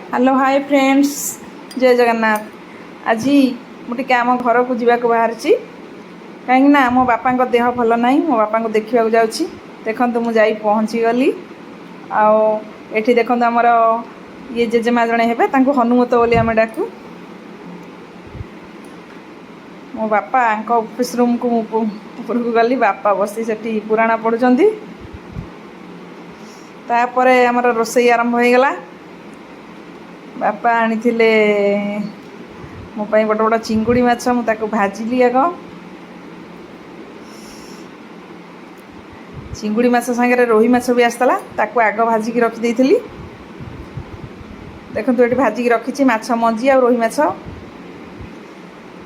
Hello hi friends, जय जगन्नाथ। आज मुझे आम घर को जावाक बाहर कहीं मो बापा देह भल ना। मो बापा को देखा जाऊँगी। देखो मुझे पहुँची गली। आठी देखो आमर ये जेजेमा जड़े हे हनुमत बोली आम डाकू। मो बापा ऑफिस रूम को ऊपर को गली। बापा बसी से पुराण पढ़ुं। तापर आमर रोसई आरंभ हो गला। बापा आनी मो गोटे गोटे चिंगुड़ी माछ मुझे भाजिली। आग चिंगुड़ी माछ सांगे रोही माछ भी आसला। ताकू आग भाजिकी रखी थी। देखो ये भाजिकी रखी माछ मंजी आ रोही माछ।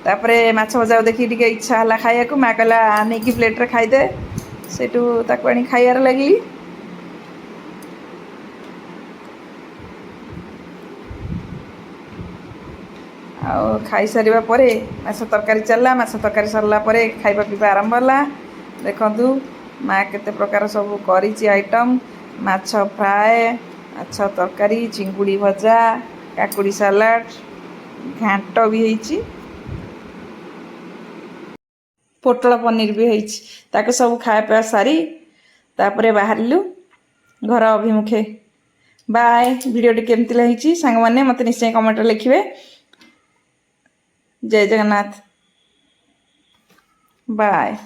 तापर माछ भजा देखिए टे इच्छा है खाया को। माँ कहला नहीं कि प्लेट्रे खाईदे। सेठू आनी खाइबार लगी। खाई सारिबा परे माछ तरकारी चलला। माछ तरकारी सरला परे खाइबा पीबा आरंभ होला। देखंतु माँ केते प्रकार सब करिछि आइटम। माछ फ्राए, माछ तरकारी, चिंगुड़ी भजा, काकुड़ी सालाड, घांट भी होइछि, पोटल पनीर भी होइछि। ताके सब खाया पिया सारी तापरे बाहरिलु घर अभिमुखे। बाय। वीडियोटी केमती लगी सांग माने मते निश्चय कमेंट लिखिबे। जय जगन्नाथ। बाय।